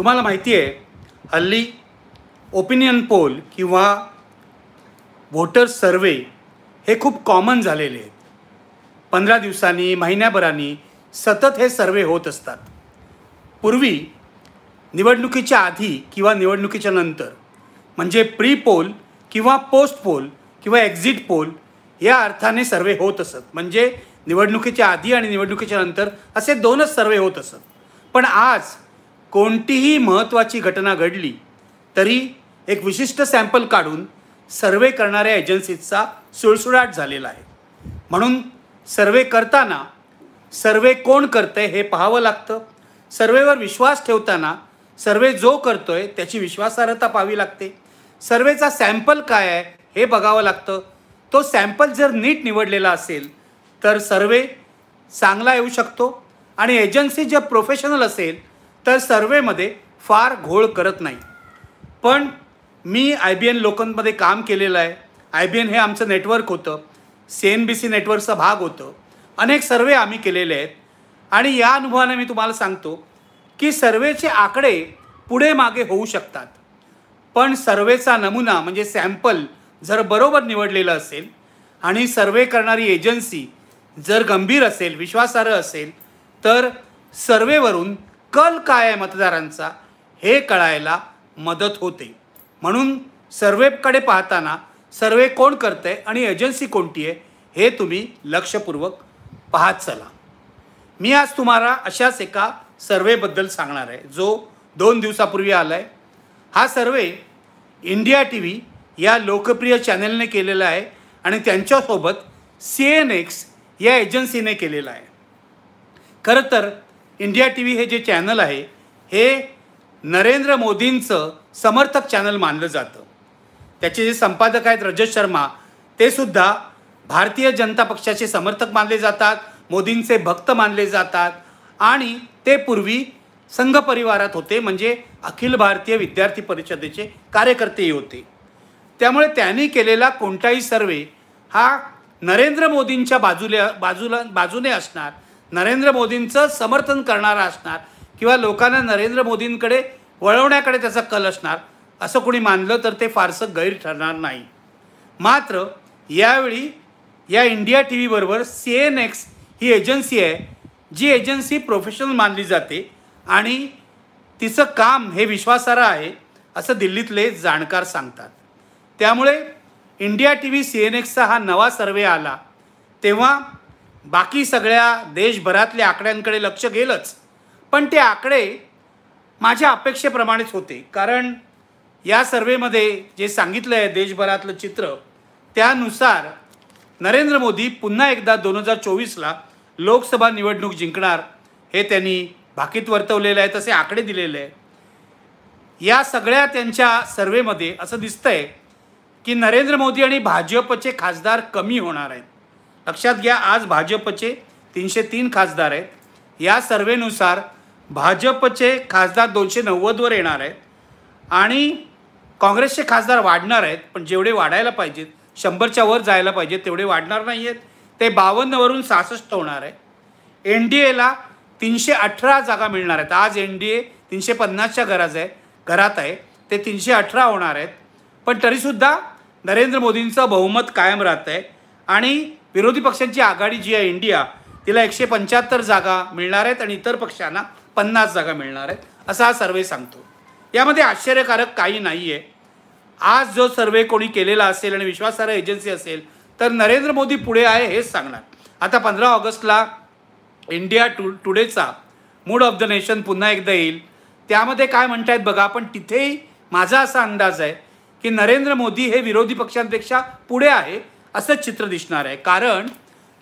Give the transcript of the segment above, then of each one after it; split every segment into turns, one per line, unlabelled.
तुम्हाला माहिती आहे हल्ली ओपिनियन पोल किंवा व्होटर सर्वे हे खूप कॉमन झालेले आहेत. 15 दिवसांनी महिन्याभरानी सतत हे सर्वे होत असतात. पूर्वी निवडणुकीच्या आधी किंवा निवडणुकीच्या नंतर म्हणजे प्री पोल किंवा पोस्ट पोल किंवा एक्झिट पोल या अर्थाने सर्वे होत असत. म्हणजे निवडणुकीच्या आधी आणि निवडणुकीच्या नंतर असे दोनच सर्वे होत असत. पण आज कोणतीही महत्त्वाची घटना घडली तरी एक विशिष्ट सॅम्पल काढून सर्वे करणाऱ्या एजन्सीचा सुळसुळाट झालेला आहे. म्हणून सर्वे करताना सर्वे कोण करतंय हे पाहावं लागतं. सर्वेवर विश्वास ठेवताना सर्वे जो करतोय त्याची विश्वासार्हता पाहावी लागते. सर्वेचा सॅम्पल काय आहे हे बघावं लागतं. तो सॅम्पल जर नीट निवडलेला असेल तर सर्वे चांगला येऊ शकतो आणि एजन्सी जर प्रोफेशनल असेल तर सर्वेमध्ये फार घोळ करत नाही. पण मी IBN लोकनमध्ये काम केलेलं आहे. IBN हे आमचं नेटवर्क होतं. CNBC नेटवर्कचा भाग होतं. अनेक सर्वे आम्ही केलेले आहेत आणि या अनुभवाने मी तुम्हाला सांगतो की सर्वेचे आकडे पुढे मागे होऊ शकतात. पण सर्वेचा नमुना म्हणजे सॅम्पल जर बरोबर निवडलेलं असेल आणि सर्वे करणारी एजन्सी जर गंभीर असेल, विश्वासार्ह असेल तर सर्वेवरून कल काय आहे मतदारांचा हे कळायला मदत होते. म्हणून सर्वेकडे पाहताना सर्वे कोण करतंय आणि एजन्सी कोणती आहे हे तुम्ही लक्षपूर्वक पाहत चला. मी आज तुम्हाला अशाच एका सर्वेबद्दल सांगणार आहे जो 2 दिवसापूर्वी आला आहे. हा सर्वे इंडिया TV या लोकप्रिय चॅनलने केलेला आहे आणि त्यांच्यासोबत CNX या एजन्सीने केलेला आहे. खरं तर इंडिया TV हे जे चॅनल आहे हे नरेंद्र मोदींचं समर्थक चॅनल मानलं जातं. त्याचे जे संपादक आहेत रजत शर्मा ते सुद्धा भारतीय जनता पक्षाचे समर्थक मानले जातात, मोदींचे भक्त मानले जातात आणि ते पूर्वी संघ परिवारात होते म्हणजे अखिल भारतीय विद्यार्थी परिषदेचे कार्यकर्तेही होते. त्यामुळे त्यांनी केलेला कोणताही सर्वे हा नरेंद्र मोदींच्या बाजूने असणार, नरेंद्र मोदींचं समर्थन करणारा असणार किंवा लोकांना नरेंद्र मोदींकडे वळवण्याकडे त्याचा कल असणार असं कोणी मानलं तर ते फारसं गैर ठरणार नाही. मात्र यावेळी या इंडिया TV बरोबर CNX ही एजन्सी आहे जी एजन्सी प्रोफेशनल मानली जाते आणि तिचं काम हे विश्वासार्ह आहे असं दिल्लीतले जाणकार सांगतात. त्यामुळे इंडिया TV CNXचा हा नवा सर्वे आला तेव्हा बाकी सगळ्या देशभरातल्या आकड्यांकडे लक्ष गेलंच. पण ते आकडे माझ्या अपेक्षेप्रमाणेच होते. कारण या सर्वेमध्ये जे सांगितलं आहे देशभरातलं चित्र त्यानुसार नरेंद्र मोदी पुन्हा एकदा 2024ला लोकसभा निवडणूक जिंकणार हे त्यांनी भाकीत वर्तवलेलं आहे, तसे आकडे दिलेले आहे. या सगळ्या त्यांच्या सर्वेमध्ये असं दिसतंय की नरेंद्र मोदी आणि भाजपचे खासदार कमी होणार आहेत. लक्षात घ्या आज भाजपचे 303 खासदार आहेत. या सर्वेनुसार भाजपचे खासदार 290वर येणार आहेत आणि काँग्रेसचे खासदार वाढणार आहेत. पण जेवढे वाढायला पाहिजेत 100च्या वर जायला पाहिजेत तेवढे वाढणार नाही आहेत. ते 52वरून 66 होणार आहे. NDAला 318 जागा मिळणार आहेत. आज NDA 350च्या घरात आहे ते 318 होणार आहेत. पण तरीसुद्धा नरेंद्र मोदींचं बहुमत कायम राहत आहे आणि विरोधी पक्षांची आघाडी जी आहे इंडिया तिला 175 जागा मिळणार आहेत आणि इतर पक्षांना 50 जागा मिळणार आहेत असा हा सर्वे सांगतो. यामध्ये आश्चर्यकारक काही नाही आहे. आज जो सर्वे कोणी केलेला असेल आणि विश्वासार्ह एजन्सी असेल तर नरेंद्र मोदी पुढे आहे हेच सांगणार. आता 15 ऑगस्टला इंडिया टुडेचा मूड ऑफ द नेशन पुन्हा एकदा येईल. त्यामध्ये काय म्हणतायत बघा. पण तिथेही माझा असा अंदाज आहे की नरेंद्र मोदी हे विरोधी पक्षांपेक्षा पुढे आहे असं चित्र दिसणार आहे. कारण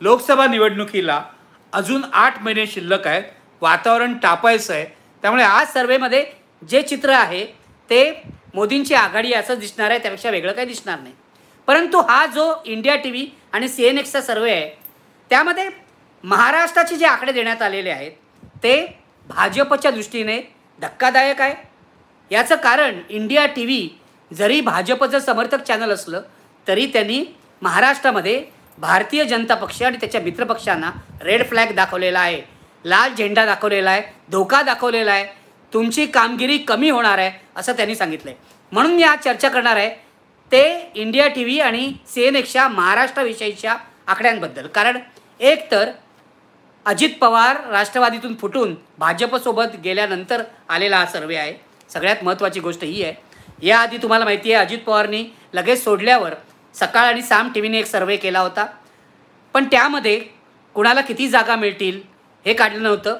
लोकसभा निवडणुकीला अजून 8 महिने शिल्लक आहेत. वातावरण तापायचं आहे. त्यामुळे आज सर्वेमध्ये जे चित्र आहे ते मोदींची आघाडी असं दिसणार आहे, त्यापेक्षा वेगळं काही दिसणार नाही. परंतु हा जो इंडिया TV आणि CNXचा सर्वे आहे त्यामध्ये महाराष्ट्राचे जे आकडे देण्यात आलेले आहेत ते भाजपच्या दृष्टीने धक्कादायक आहे. याचं कारण इंडिया TV जरी भाजपचं समर्थक चॅनल असलं तरी त्यांनी महाराष्ट्रामध्ये भारतीय जनता पक्ष आणि त्याच्या मित्रपक्षांना रेड फ्लॅग दाखवलेला आहे, लाल झेंडा दाखवलेला आहे, धोका दाखवलेला आहे.
तुमची कामगिरी कमी होणार आहे असं त्यांनी सांगितलं आहे. म्हणून मी आज चर्चा करणार आहे ते इंडिया TV आणि CNN महाराष्ट्राविषयीच्या आकड्यांबद्दल. कारण एक तर अजित पवार राष्ट्रवादीतून फुटून भाजपसोबत गेल्यानंतर आलेला हा सर्वे आहे. सगळ्यात महत्त्वाची गोष्ट ही आहे, याआधी तुम्हाला माहिती आहे अजित पवारनी लगेच सोडल्यावर सकाळ आणि साम TVने एक सर्वे केला होता, पण त्यामध्ये कुणाला किती जागा मिळतील हे काढलं नव्हतं.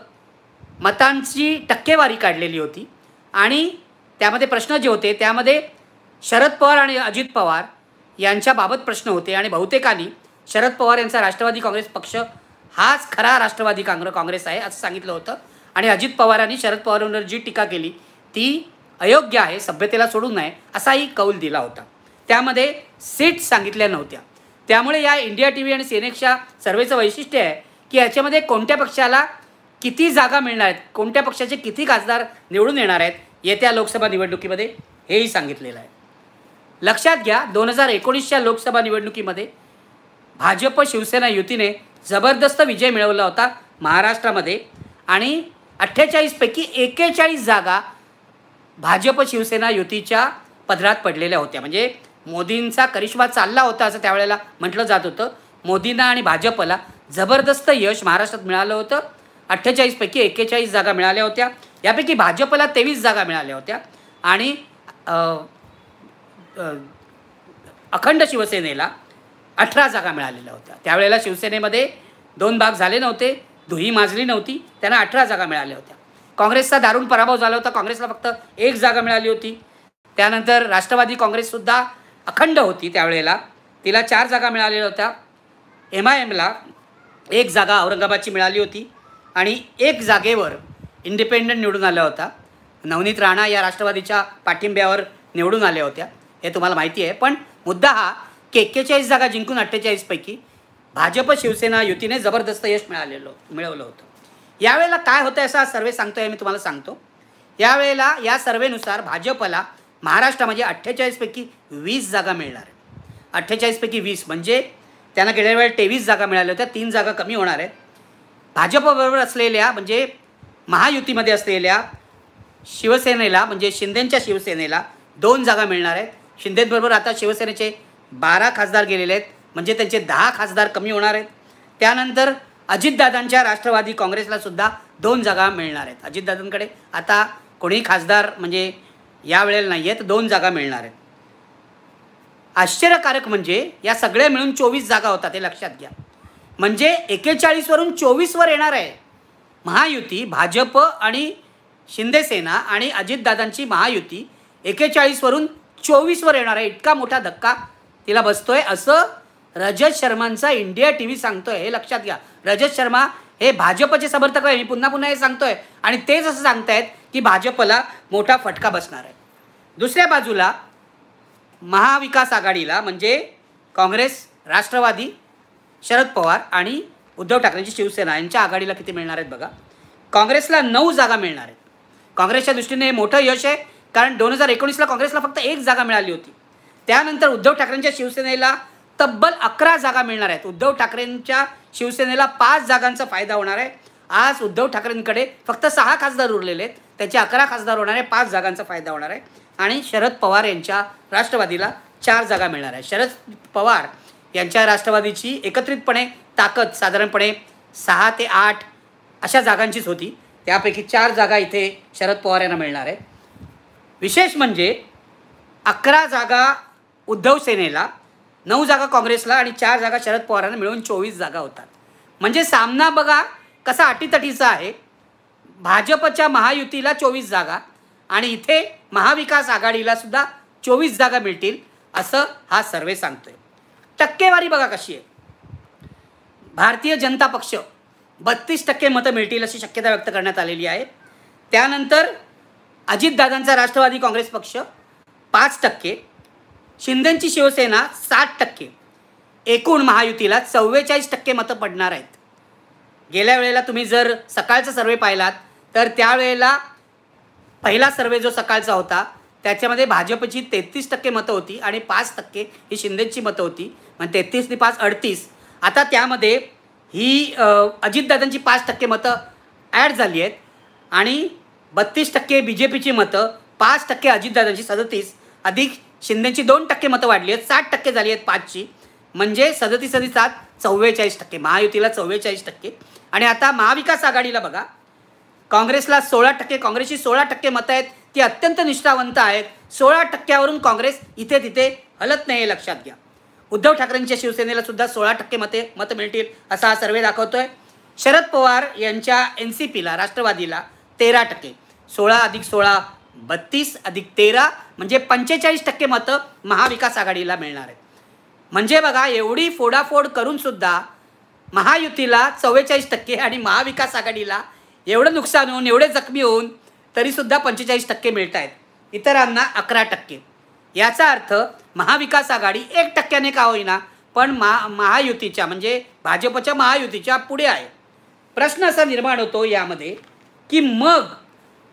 मतांची टक्केवारी काढलेली होती आणि त्यामध्ये प्रश्न जे होते त्यामध्ये शरद पवार आणि अजित पवार यांच्याबाबत प्रश्न होते आणि बहुतेकांनी शरद पवार यांचा राष्ट्रवादी काँग्रेस पक्ष हाच खरा राष्ट्रवादी काँग्रेस आहे असं सांगितलं होतं आणि अजित पवारांनी शरद पवारांवर जी टीका केली ती अयोग्य आहे, सभ्यतेला सोडून नये असाही कौल दिला होता. त्यामध्ये सीट सांगितल्या नव्हत्या. त्यामुळे या इंडिया TV आणि CNN सर्वेचं वैशिष्ट्य आहे की याच्यामध्ये कोणत्या पक्षाला किती जागा मिळणार आहेत, कोणत्या पक्षाचे किती खासदार निवडून येणार आहेत येत्या लोकसभा निवडणुकीमध्ये हेही सांगितलेलं आहे. लक्षात घ्या 2019च्या लोकसभा निवडणुकीमध्ये भाजप शिवसेना युतीने जबरदस्त विजय मिळवला होता महाराष्ट्रामध्ये आणि 48 पैकी 41 जागा भाजप शिवसेना युतीच्या पदरात पडलेल्या होत्या. म्हणजे मोदींचा करिश्मा चालला होता असं त्यावेळेला म्हटलं जात होतं. मोदींना आणि भाजपला जबरदस्त यश महाराष्ट्रात मिळालं होतं. 48 पैकी 41 जागा मिळाल्या होत्या. यापैकी भाजपला 23 जागा मिळाल्या होत्या आणि अखंड शिवसेनेला 18 जागा मिळालेल्या होत्या. त्यावेळेला शिवसेनेमध्ये 2 भाग झाले नव्हते, दुही माजली नव्हती, त्यांना 18 जागा मिळाल्या होत्या. काँग्रेसचा दारुण पराभव झाला होता, काँग्रेसला फक्त 1 जागा मिळाली होती. त्यानंतर राष्ट्रवादी काँग्रेससुद्धा अखंड होती, त्यावेळेला तिला 4 जागा मिळालेल्या होत्या. MIMला 1 जागा औरंगाबादची मिळाली होती आणि 1 जागेवर इंडिपेंडंट निवडून आला होता. नवनीत राणा या राष्ट्रवादीच्या पाठिंब्यावर निवडून आल्या होत्या, हे तुम्हाला माहिती आहे. पण मुद्दा हा की 41 जागा जिंकून 48 पैकी भाजप शिवसेना युतीने जबरदस्त यश मिळवलं होतं. यावेळेला काय होतं असा सर्वे सांगतो आहे मी तुम्हाला सांगतो. यावेळेला या सर्वेनुसार भाजपला महाराष्ट्रामध्ये 48 पैकी 20 जागा मिळणार आहे. 48 पैकी 20 म्हणजे त्यांना गेल्या वेळेला 23 जागा मिळाल्या होत्या, 3 जागा कमी होणार आहेत. भाजपबरोबर असलेल्या म्हणजे महायुतीमध्ये असलेल्या शिवसेनेला म्हणजे शिंदेंच्या शिवसेनेला 2 जागा मिळणार आहेत. शिंदेबरोबर आता शिवसेनेचे 12 खासदार गेलेले आहेत, म्हणजे त्यांचे 10 खासदार कमी होणार आहेत. त्यानंतर अजितदादांच्या राष्ट्रवादी काँग्रेसला सुद्धा 2 जागा मिळणार आहेत. अजितदादांकडे आता कोणी खासदार म्हणजे यावेळेला नाही आहेत, 2 जागा मिळणार आहेत. आश्चर्यकारक म्हणजे या सगळ्या मिळून 24 जागा होतात, हे लक्षात घ्या. म्हणजे 41 वरून 24 वर येणार आहे महायुती. भाजप आणि शिंदेसेना आणि अजितदादांची महायुती 41 वरून 24 वर येणार आहे. इतका मोठा धक्का तिला बसतोय असं रजत शर्मांचा इंडिया TV सांगतोय, हे लक्षात घ्या. रजत शर्मा हे भाजपचे समर्थक आहे, मी पुन्हा पुन्हा हे सांगतोय आणि तेच असं सांगतायत की भाजपला मोठा फटका बसणार आहे. दुसऱ्या बाजूला महाविकास आघाडीला म्हणजे काँग्रेस, राष्ट्रवादी, शरद पवार आणि उद्धव ठाकरेंची शिवसेना यांच्या आघाडीला किती मिळणार आहेत बघा. काँग्रेसला 9 जागा मिळणार आहेत. काँग्रेसच्या दृष्टीने हे मोठं यश आहे, कारण 2019ला काँग्रेसला फक्त 1 जागा मिळाली होती. त्यानंतर उद्धव ठाकरेंच्या शिवसेनेला तब्बल 11 जागा मिळणार आहेत. उद्धव ठाकरेंच्या शिवसेनेला 5 जागांचा फायदा होणार आहे. आज उद्धव ठाकरेंकडे फक्त 6 खासदार उरलेले आहेत, त्याचे 11 खासदार होणार आहे, 5 जागांचा फायदा होणार आहे. आणि शरद पवार यांच्या राष्ट्रवादीला 4 जागा मिळणार आहे. शरद पवार यांच्या राष्ट्रवादीची एकत्रितपणे ताकद साधारणपणे 6 ते 8 अशा जागांचीच होती, त्यापैकी 4 जागा इथे शरद पवार यांना मिळणार आहे. विशेष म्हणजे 11 जागा उद्धव सेनेला, 9 जागा काँग्रेसला आणि 4 जागा शरद पवारांना मिळून 24 जागा होतात. म्हणजे सामना बघा कसा अटीतटीचा आहे. भाजपच्या महायुतीला 24 जागा आणि इथे महाविकास आघाडीला सुद्धा 24 जागा मिळतील असं हा सर्वे सांगतोय. टक्केवारी बघा कशी आहे. भारतीय जनता पक्ष 32% मतं मिळतील अशी शक्यता व्यक्त करण्यात आलेली आहे. त्यानंतर अजितदादांचा राष्ट्रवादी काँग्रेस पक्ष 5%, शिंदेंची शिवसेना 60%, एकूण महायुतीला 44% मतं पडणार आहेत. गेल्या वेळेला तुम्ही जर सकाळचा सर्वे पाहिलात तर त्यावेळेला पहिला सर्वे जो सकाळचा होता त्याच्यामध्ये भाजपची 33% मतं होती आणि 5% ही शिंदेची मतं होती. म्हणजे 33 आणि 5 38. आता त्यामध्ये ही अजितदादांची 5% मतं ॲड झाली आहेत आणि 32% BJPची मतं, 5% अजितदादांची 37 अधिक शिंदेची 2% मतं वाढली आहेत, 60% झाली आहेत 5ची, म्हणजे 37 अधिक 7 44%, महायुतीला 44%. आणि आता महाविकास आघाडीला बघा, काँग्रेसला 16%, काँग्रेसची 16% मतं आहेत, ती अत्यंत निष्ठावंत आहेत. 16%वरून काँग्रेस इथे तिथे हलत नाही हे लक्षात घ्या. उद्धव ठाकरेंच्या शिवसेनेला सुद्धा 16% मतं मिळतील असा हा सर्वे दाखवतोय. शरद पवार यांच्या NCPला राष्ट्रवादीला 13%, 16 अधिक 16 32 अधिक 13 म्हणजे 45% मतं महाविकास आघाडीला मिळणार आहेत. म्हणजे बघा, एवढी फोडाफोड करून सुद्धा महायुतीला 44% आणि महाविकास आघाडीला एवढं नुकसान होऊन, एवढे जखमी होऊन तरीसुद्धा 45% मिळत आहेत, इतरांना 11%. याचा अर्थ महाविकास आघाडी 1%ने का होईना पण महायुतीच्या म्हणजे भाजपच्या महायुतीच्या पुढे आहे. प्रश्न असा निर्माण होतो यामध्ये की मग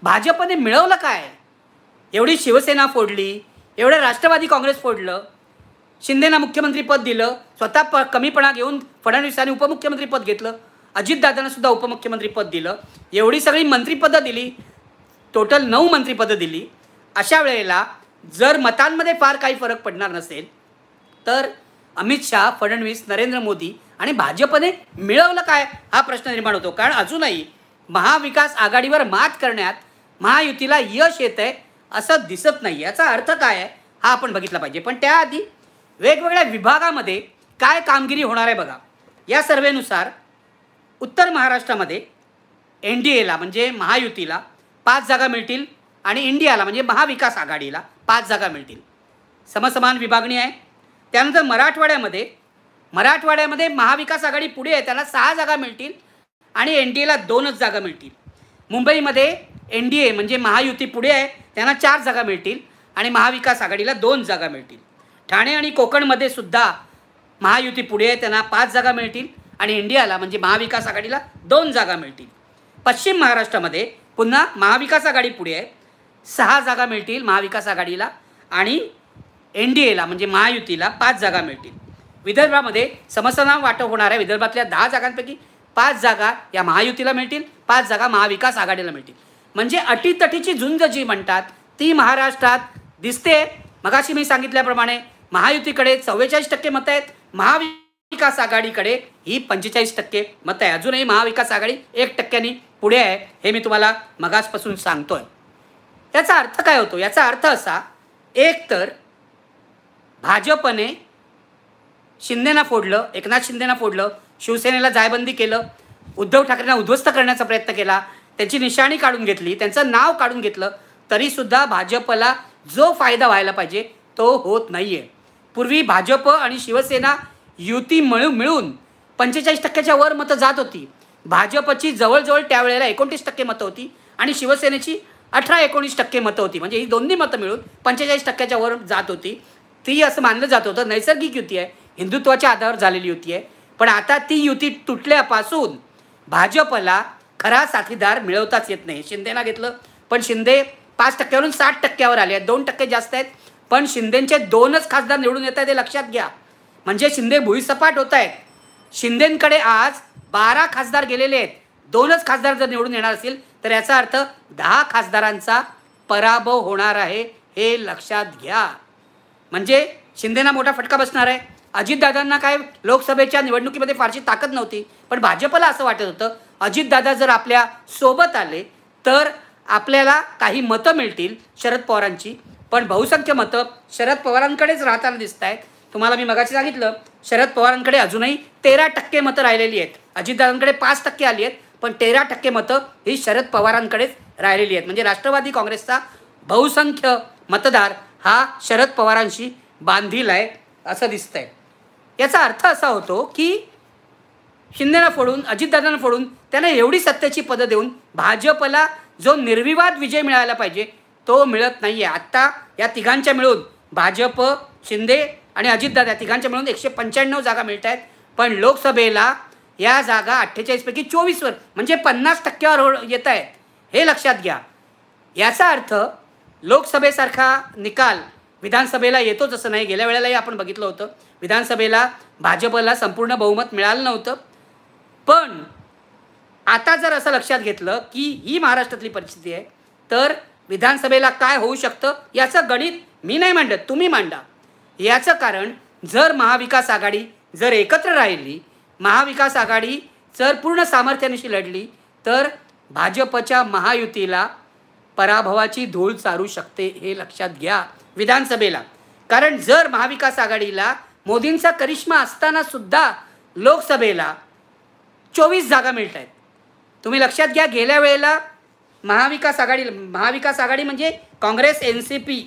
भाजपने मिळवलं काय? एवढी शिवसेना फोडली, एवढं राष्ट्रवादी काँग्रेस फोडलं, शिंदेना मुख्यमंत्रीपद दिलं, स्वतः कमीपणा घेऊन फडणवीसांनी उपमुख्यमंत्रीपद घेतलं, अजितदादांना सुद्धा उपमुख्यमंत्रीपद दिलं, एवढी सगळी मंत्रिपदं दिली, टोटल 9 मंत्रिपदं दिली. अशा वेळेला जर मतांमध्ये फार काही फरक पडणार नसेल तर अमित शहा, फडणवीस, नरेंद्र मोदी आणि भाजपने मिळवलं काय हा प्रश्न निर्माण होतो. कारण अजूनही महाविकास आघाडीवर मात करण्यात महायुतीला यश येत आहे असं दिसत नाही. याचा अर्थ काय आहे हा आपण बघितला पाहिजे. पण त्याआधी वेगवेगळ्या विभागामध्ये काय कामगिरी होणार आहे बघा. या सर्वेनुसार उत्तर महाराष्ट्रामध्ये NDAला म्हणजे महायुतीला 5 जागा मिळतील आणि इंडियाला म्हणजे महाविकास आघाडीला 5 जागा मिळतील. समसमान विभागणी आहे. त्यानंतर मराठवाड्यामध्ये महाविकास आघाडी पुढे आहे, त्यांना 6 जागा मिळतील आणि NDAला 2च जागा मिळतील. मुंबईमध्ये NDA म्हणजे महायुती पुढे आहे, त्यांना 4 जागा मिळतील आणि महाविकास आघाडीला 2 जागा मिळतील. ठाणे आणि कोकणमध्ये सुद्धा महायुती पुढे आहे, त्यांना 5 जागा मिळतील आणि इंडियाला म्हणजे महाविकास आघाडीला 2 जागा मिळतील. पश्चिम महाराष्ट्रामध्ये पुन्हा महाविकास आघाडी पुढे आहे, 6 जागा मिळतील महाविकास आघाडीला आणि NDAला म्हणजे महायुतीला 5 जागा मिळतील. विदर्भामध्ये समसमान वाटप होणार आहे. विदर्भातल्या 10 जागांपैकी 5 जागा या महायुतीला मिळतील, 5 जागा महाविकास आघाडीला मिळतील. म्हणजे अटीतटीची झुंज जी म्हणतात ती महाराष्ट्रात दिसते. मगाशी मी सांगितल्याप्रमाणे महायुतीकडे 44% मतं आहेत, महाविकास आघाडीकडे ही 45% मतं आहे. अजूनही महाविकास आघाडी 1%नी पुढे आहे, हे मी तुम्हाला मगासपासून सांगतोय. याचा अर्थ काय होतो? याचा अर्थ असा, एक तर भाजपने शिंदेना फोडलं, एकनाथ शिंदेना फोडलं, शिवसेनेला जायबंदी केलं, उद्धव ठाकरेंना उद्ध्वस्त करण्याचा प्रयत्न केला, त्यांची निशाणी काढून घेतली, त्यांचं नाव काढून घेतलं, तरीसुद्धा भाजपला जो फायदा व्हायला पाहिजे तो होत नाही आहे. पूर्वी भाजप आणि शिवसेना युती मिळून 45%च्या वर मतं जात होती. भाजपची जवळजवळ त्यावेळेला 29% मतं होती आणि शिवसेनेची 18-19% मतं होती. म्हणजे ही दोन्ही मतं मिळून 45%च्या वर जात होती. ती असं मानलं जात होतं नैसर्गिक युती आहे, हिंदुत्वाच्या आधारावर झालेली युती आहे. पण आता ती युती तुटल्यापासून भाजपला खरा साथीदार मिळवताच येत नाही. शिंदेना घेतलं पण शिंदे 5%वरून 60%वर आले आहेत, 2% जास्त आहेत. पण शिंदेचे 2च खासदार निवडून येत आहेत हे लक्षात घ्या. म्हणजे शिंदे भुईसपाट होत आहेत. शिंदेंकडे आज 12 खासदार गेलेले आहेत. 2च खासदार जर निवडून येणार असतील तर याचा अर्थ 10 खासदारांचा पराभव होणार आहे हे लक्षात घ्या. म्हणजे शिंदेना मोठा फटका बसणार आहे. अजितदादांना काय लोकसभेच्या निवडणुकीमध्ये फारशी ताकद नव्हती, पण भाजपला असं वाटत होतं अजितदादा जर आपल्या सोबत आले तर आपल्याला काही मतं मिळतील शरद पवारांची. पण बहुसंख्य मतं शरद पवारांकडेच राहताना दिसत आहेत. तुम्हाला मी मगाशी सांगितलं शरद पवारांकडे अजूनही 13% मतं राहिलेली आहेत. अजितदादांकडे 5% आली आहेत, पण 13% मतं ही शरद पवारांकडेच राहिलेली आहेत. म्हणजे राष्ट्रवादी काँग्रेसचा बहुसंख्य मतदार हा शरद पवारांशी बांधील आहे असं दिसतंय. याचा अर्थ असा होतो की शिंदेना फोडून, अजितदादांना फोडून त्यांना एवढी सत्तेची पदं देऊन भाजपला जो निर्विवाद विजय मिळायला पाहिजे तो मिळत नाही आहे. आत्ता या तिघांच्या मिळून भाजप, शिंदे आणि अजितदादा तिघांच्या मिळून 195 जागा मिळत आहेत. पण लोकसभेला या जागा 48 पैकी 24वर म्हणजे 50%वर येत आहेत हे लक्षात घ्या. याचा अर्थ लोकसभेसारखा निकाल विधानसभेला येतोच असं नाही. गेल्या वेळेलाही आपण बघितलं होतं विधानसभेला भाजपला संपूर्ण बहुमत मिळालं नव्हतं. पण आता जर असं लक्षात घेतलं की ही महाराष्ट्रातली परिस्थिती आहे, तर विधानसभेला काय होऊ शकतं याचं गणित मी नाही मांडत, तुम्ही मांडा. याचं कारण जर महाविकास आघाडी जर एकत्र राहिली, महाविकास आघाडी जर पूर्ण सामर्थ्यानिशी लढली, तर भाजपच्या महायुतीला पराभवाची धूळ चारू शकते, हे लक्षात घ्या विधानसभेला. कारण जर महाविकास आघाडीला मोदींचा करिश्मा असताना सुद्धा लोकसभेला 24 जागा मिळत आहेत. तुम्ही लक्षात घ्या, गेल्या वेळेला महाविकास आघाडी म्हणजे काँग्रेस, NCP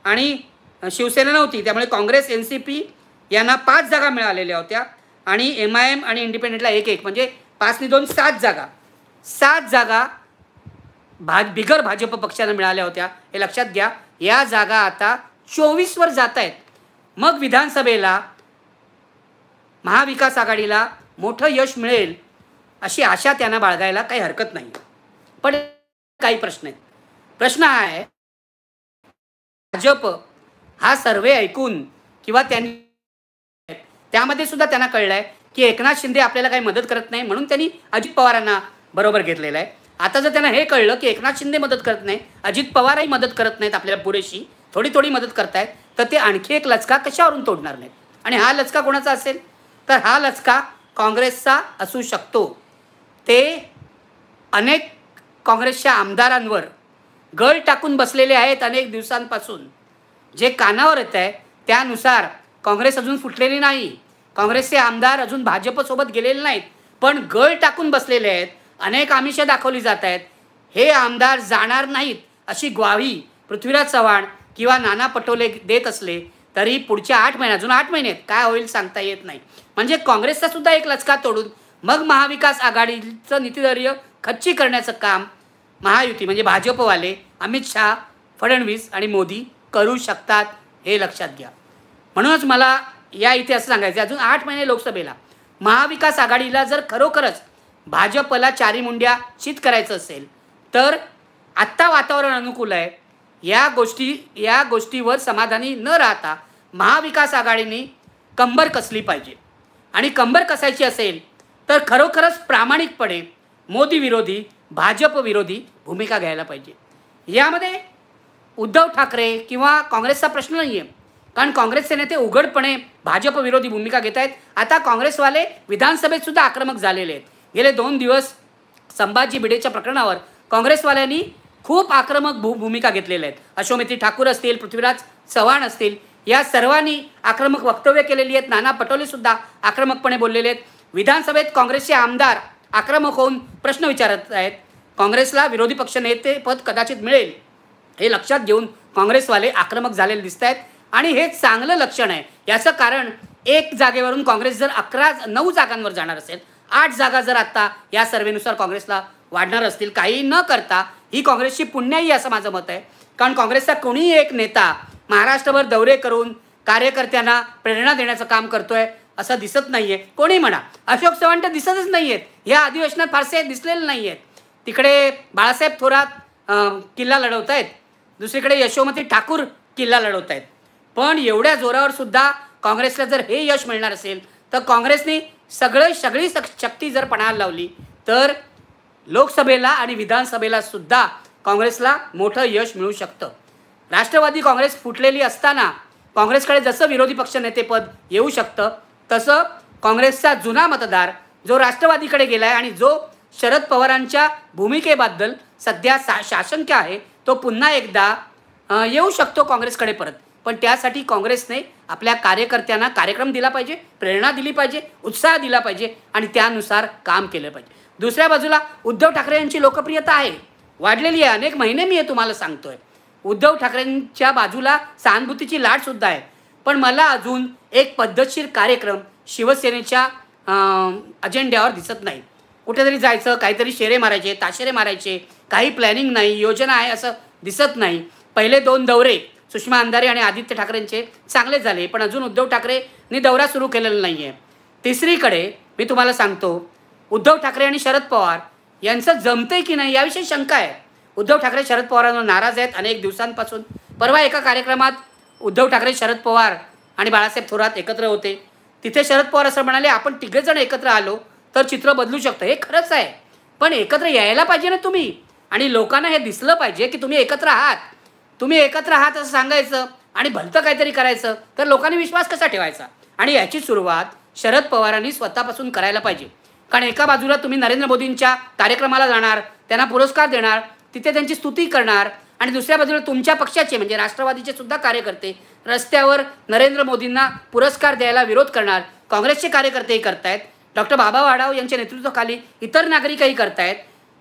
आणि शिवसेना नव्हती, त्यामुळे काँग्रेस, NCP यांना 5 जागा मिळालेल्या होत्या आणि MIM आणि इंडिपेंडेंटला 1-1 म्हणजे 5 आणि 2 7 जागा. 7 जागा बिगर भाजप पक्षानं मिळाल्या होत्या, हे लक्षात घ्या. या जागा आता 24 वर जात आहेत. मग विधानसभेला महाविकास आघाडीला मोठं यश मिळेल अशी आशा त्यांना बाळगायला काही हरकत नाही. पण काही प्रश्न आहेत. प्रश्न हा आहे, भाजप हा सर्वे ऐकून किंवा त्यामध्ये सुद्धा त्यांना कळलं आहे की एकनाथ शिंदे आपल्याला काही मदत करत नाही, म्हणून त्यांनी अजित पवारांना बरोबर घेतलेलं आहे. आता जर त्यांना हे कळलं की एकनाथ शिंदे मदत करत नाही, अजित पवारही मदत करत नाहीत, आपल्याला पुरेशी थोडी मदत करतायत, तर ते आणखी एक लचका कशावरून तोडणार नाहीत. आणि हा लचका कोणाचा असेल, तर हा लचका काँग्रेसचा असू शकतो. ते अनेक काँग्रेसच्या आमदारांवर गळ टाकून बसलेले आहेत अनेक दिवसांपासून. जे कानावर येत आहे त्यानुसार काँग्रेस अजून फुटलेली नाही, काँग्रेसचे आमदार अजून भाजपसोबत गेलेले नाहीत, पण गळ टाकून बसलेले आहेत. अनेक आमिषं दाखवली जात आहेत. हे आमदार जाणार नाहीत अशी ग्वाही पृथ्वीराज चव्हाण किंवा नाना पटोले देत असले तरी पुढच्या 8 महिने, अजून 8 महिन्यात काय होईल सांगता येत नाही. म्हणजे काँग्रेसचा सुद्धा एक लचका तोडून मग महाविकास आघाडीचं नीतिधैर्य खच्ची करण्याचं काम महायुती म्हणजे भाजपवाले अमित शहा, फडणवीस आणि मोदी करू शकतात, हे लक्षात घ्या. म्हणूनच मला या इथे असं सांगायचं, अजून 8 महिने लोकसभेला महाविकास आघाडीला जर खरोखरच भाजपला चारी मुंड्या चित करायचं असेल तर आत्ता वातावरण अनुकूल आहे. या गोष्टीवर समाधानी न राहता महाविकास आघाडीने कंबर कसली पाहिजे. आणि कंबर कसायची असेल तर खरोखरच प्रामाणिकपणे मोदी विरोधी, भाजप विरोधी भूमिका घ्यायला पाहिजे. यामध्ये उद्धव ठाकरे किंवा काँग्रेसचा प्रश्न नाही आहे, कारण काँग्रेसचे नेते उघडपणे भाजप विरोधी भूमिका घेत आहेत. आता काँग्रेसवाले विधानसभेत सुद्धा आक्रमक झालेले आहेत. गेले 2 दिवस संभाजी भिडेच्या प्रकरणावर काँग्रेसवाल्यांनी खूप आक्रमक भूमिका घेतलेल्या आहेत. अशोकमेत्री ठाकूर असतील, पृथ्वीराज चव्हाण असतील, या सर्वांनी आक्रमक वक्तव्य केलेली आहेत. नाना पटोलेसुद्धा आक्रमकपणे बोललेले आहेत. विधानसभेत काँग्रेसचे आमदार आक्रमक होऊन प्रश्न विचारत आहेत. काँग्रेसला विरोधी पक्षनेते पद कदाचित मिळेल हे लक्षात घेऊन काँग्रेसवाले आक्रमक झालेले दिसत आहेत आणि हे चांगलं लक्षण आहे. याचं कारण 1 जागेवरून काँग्रेस जर 9 जागांवर जाणार असेल, 8 जागा जर आत्ता या सर्वेनुसार काँग्रेसला वाढणार असतील, काही न करता ही काँग्रेसची पुण्याई असं माझं मत आहे. कारण काँग्रेसचा कोणीही एक नेता महाराष्ट्रभर दौरे करून कार्यकर्त्यांना प्रेरणा देण्याचं काम करतोय असं दिसत नाही आहे. कोणी म्हणा, अशोक चव्हाण तर दिसतच नाही आहेत, या अधिवेशनात फारसे दिसलेले नाही आहेत. तिकडे बाळासाहेब थोरात किल्ला लढवत आहेत, दुसरीकडे यशोमती ठाकूर किल्ला लढवत आहेत. पण एवढ्या जोरावर सुद्धा काँग्रेसला जर हे यश मिळणार असेल तर काँग्रेसने सगळी शक्ती जर पणाला लावली तर लोकसभेला आणि विधानसभेला सुद्धा काँग्रेसला मोठं यश मिळू शकतं. राष्ट्रवादी काँग्रेस फुटलेली असताना काँग्रेसकडे जसं विरोधी पक्षनेतेपद येऊ शकतं, तसं काँग्रेसचा जुना मतदार जो राष्ट्रवादीकडे गेला आहे आणि जो शरद पवारांच्या भूमिकेबद्दल सध्या साशंक आहे, तो पुन्हा एकदा येऊ शकतो काँग्रेसकडे परत. पण त्यासाठी काँग्रेसने आपल्या कार्यकर्त्यांना कार्यक्रम दिला पाहिजे, प्रेरणा दिली पाहिजे, उत्साह दिला पाहिजे आणि त्यानुसार काम केलं पाहिजे. दुसऱ्या बाजूला उद्धव ठाकरे यांची लोकप्रियता आहे, वाढलेली आहे. अनेक महिने मी हे तुम्हाला सांगतोय. उद्धव ठाकरेंच्या बाजूला सहानुभूतीची लाटसुद्धा आहे. पण मला अजून एक पद्धतशीर कार्यक्रम शिवसेनेच्या अजेंड्यावर दिसत नाही. कुठेतरी जायचं, काहीतरी शेरे मारायचे, ताशेरे मारायचे, काही प्लॅनिंग नाही, योजना आहे असं दिसत नाही. पहिले 2 दौरे सुषमा अंधारे आणि आदित्य ठाकरेंचे चांगले झाले, पण अजून उद्धव ठाकरेंनी दौरा सुरू केलेला नाही आहे. तिसरीकडे मी तुम्हाला सांगतो, उद्धव ठाकरे आणि शरद पवार यांचं जमतंय की नाही याविषयी शंका आहे. उद्धव ठाकरे शरद पवारांवर नाराज आहेत अनेक दिवसांपासून. परवा एका कार्यक्रमात उद्धव ठाकरे, शरद पवार आणि बाळासाहेब थोरात एकत्र होते. तिथे शरद पवार असं म्हणाले, आपण 3 जण एकत्र आलो तर चित्र बदलू शकतं. हे खरंच आहे, पण एकत्र यायला पाहिजे ना तुम्ही. आणि लोकांना हे दिसलं पाहिजे की तुम्ही एकत्र आहात, तुम्ही एकत्र आहात असं सांगायचं आणि भलतं काहीतरी करायचं, तर लोकांनी विश्वास कसा ठेवायचा? आणि याची सुरुवात शरद पवारांनी स्वतःपासून करायला पाहिजे. कारण एका बाजूला तुम्ही नरेंद्र मोदींच्या कार्यक्रमाला जाणार, त्यांना पुरस्कार देणार, तिथे त्यांची स्तुती करणार, आणि दुसऱ्या बाजूला तुमच्या पक्षाचे म्हणजे राष्ट्रवादीचे सुद्धा कार्यकर्ते रस्त्यावर नरेंद्र मोदींना पुरस्कार द्यायला विरोध करणार. काँग्रेसचे कार्यकर्तेही करतायत, डॉक्टर बाबा वाडाव यांच्या नेतृत्वाखाली इतर नागरिकही करतायत.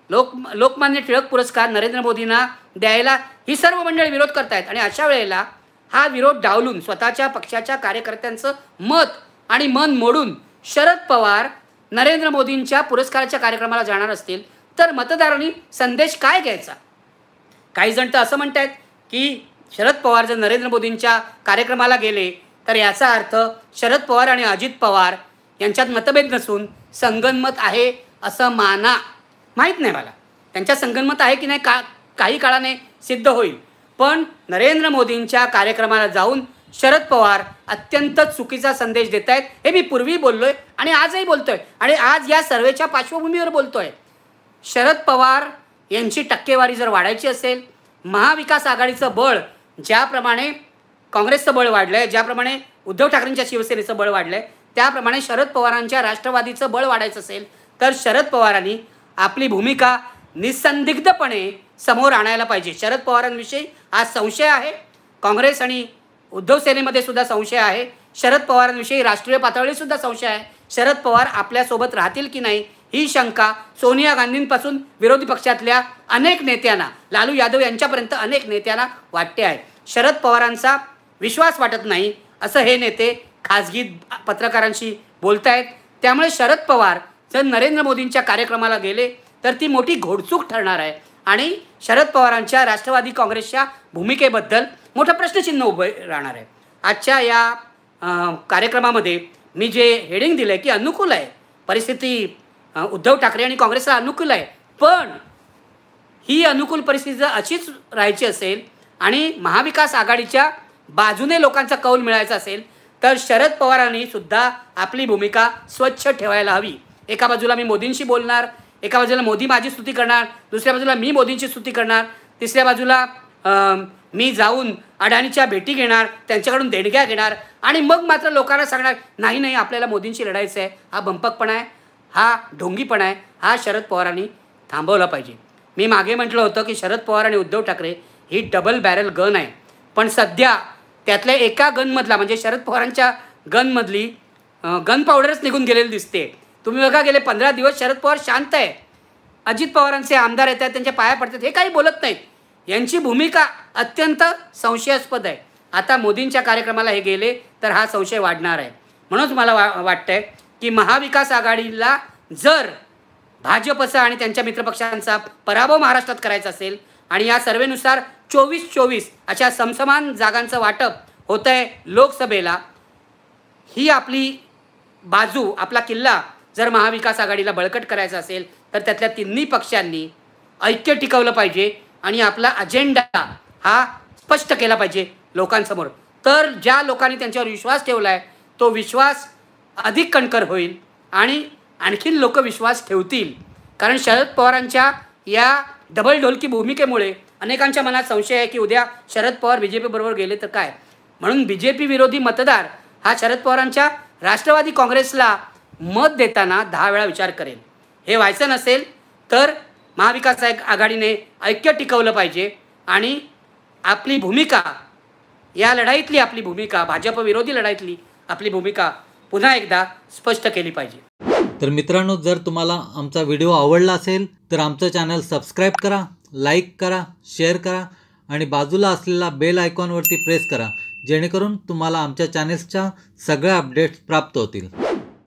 लोकमान्य टिळक पुरस्कार नरेंद्र मोदींना द्यायला ही सर्व मंडळी विरोध करतायत. आणि अशा वेळेला हा विरोध डावलून स्वतःच्या पक्षाच्या कार्यकर्त्यांचं मत आणि मन मोडून शरद पवार नरेंद्र मोदींच्या पुरस्काराच्या कार्यक्रमाला जाणार असतील तर मतदारांनी संदेश काय घ्यायचा? काही जण तर असं म्हणतात की शरद पवार जर नरेंद्र मोदींच्या कार्यक्रमाला गेले तर याचा अर्थ शरद पवार आणि अजित पवार यांच्यात मतभेद नसून संगनमत आहे असं माना. माहीत नाही मला त्यांच्या संगनमत आहे की नाही, काही काळाने सिद्ध होईल. पण नरेंद्र मोदींच्या कार्यक्रमाला जाऊन शरद पवार अत्यंत चुकीचा संदेश देत आहेत. हे मी पूर्वी बोललोय आणि आजही बोलतोय आणि आज या सर्वेच्या पार्श्वभूमीवर बोलतोय. शरद पवार यांची टक्केवारी जर वाढायची असेल, महाविकास आघाडीचं बळ ज्याप्रमाणे काँग्रेसचं बळ वाढलं आहे, ज्याप्रमाणे उद्धव ठाकरेंच्या शिवसेनेचं बळ वाढलं आहे, त्याप्रमाणे शरद पवारांच्या राष्ट्रवादीचं बळ वाढायचं असेल तर शरद पवारांनी आपली भूमिका निसंदिग्धपणे समोर आणायला पाहिजे. शरद पवारांविषयी आज संशय आहे, काँग्रेस आणि उद्धव सेनेमध्ये सुद्धा संशय आहे. शरद पवारांविषयी राष्ट्रीय पातळीवर सुद्धा संशय आहे. शरद पवार आपल्यासोबत राहतील की नाही ही शंका सोनिया गांधींपासून विरोधी पक्षातल्या अनेक नेत्यांना, लालू यादव यांच्यापर्यंत अनेक नेत्यांना वाटते आहे. शरद पवारांचा विश्वास वाटत नाही असं हे नेते खाजगी पत्रकारांशी बोलतायत. त्यामुळे शरद पवार जर नरेंद्र मोदींच्या कार्यक्रमाला गेले तर ती मोठी घोडचूक ठरणार आहे आणि शरद पवारांच्या राष्ट्रवादी काँग्रेसच्या भूमिकेबद्दल मोठं प्रश्नचिन्ह उभे राहणार आहे. आजच्या या कार्यक्रमामध्ये मी जे हेडिंग दिलं आहे की अनुकूल आहे, परिस्थिती उद्धव ठाकरे आणि काँग्रेसला अनुकूल आहे, पण ही अनुकूल परिस्थिती जर अशीच राहायची असेल आणि महाविकास आघाडीच्या बाजूने लोकांचा कौल मिळायचा असेल तर शरद पवारांनी सुद्धा आपली भूमिका स्वच्छ ठेवायला हवी. एका बाजूला मी मोदींशी बोलणार, एका बाजूला मोदी माझी स्तुती करणार, दुसऱ्या बाजूला मी मोदींची स्तुती करणार, तिसऱ्या बाजूला मी जाऊन अडाणीच्या भेटी घेणार, त्यांच्याकडून देणग्या घेणार आणि मग मात्र लोकांना सांगणार नाही नाही आपल्याला मोदींशी लढायचं आहे. हा बंपकपणा आहे, हा ढोंगीपणा आहे, हा शरद पवारांनी थांबवला पाहिजे. मी मागे म्हटलं होतं की शरद पवार आणि उद्धव ठाकरे ही डबल बॅरल गन आहे, पण सध्या त्यातल्या एका गनमधला म्हणजे शरद पवारांच्या गनमधली गन पावडरच निघून गेलेली दिसते. तुम्ही बघा गेले 15 दिवस शरद पवार शांत आहे. अजित पवारांचे आमदार येतात, त्यांच्या पाया पडतात, हे काही बोलत नाहीत. यांची भूमिका अत्यंत संशयास्पद आहे. आता मोदींच्या कार्यक्रमाला हे गेले तर हा संशय वाढणार आहे. म्हणूनच मला वाटतंय की महाविकास आघाडीला जर भाजपचा आणि त्यांच्या मित्रपक्षांचा पराभव महाराष्ट्रात करायचा असेल आणि या सर्वेनुसार 24-24 अशा समसमान जागांचं वाटप होतं आहे लोकसभेला, ही आपली बाजू, आपला किल्ला जर महाविकास आघाडीला बळकट करायचा असेल तर त्यातल्या तिन्ही पक्षांनी ऐक्य टिकवलं पाहिजे आणि आपला अजेंडा हा स्पष्ट केला पाहिजे लोकांसमोर. तर ज्या लोकांनी त्यांच्यावर विश्वास ठेवला आहे तो विश्वास अधिक कणकर होईल आणि आणखीन लोक विश्वास ठेवतील. कारण शरद पवारांच्या या डबल ढोलकी भूमिकेमुळे अनेकांच्या मनात संशय आहे की उद्या शरद पवार BJP बरोबर गेले तर काय. म्हणून BJP विरोधी मतदार हा शरद पवारांच्या राष्ट्रवादी काँग्रेसला मत देताना 10 वेळा विचार करेल. हे व्हायचं नसेल तर महाविकास आघाडीने ऐक्य टिकवलं पाहिजे आणि आपली भूमिका, या लढाईतली आपली भूमिका, भाजप विरोधी लढाईतली आपली भूमिका पुन्हा एकदा स्पष्ट केली पाहिजे.
तर मित्रांनो, जर तुम्हाला आमचा व्हिडिओ आवडला असेल तर आमचं चॅनल सबस्क्राईब करा, लाईक करा, शेअर करा आणि बाजूला असलेला बेल आयकॉनवरती प्रेस करा, जेणेकरून तुम्हाला आमच्या चॅनेल्सच्या सगळ्या अपडेट्स प्राप्त होतील.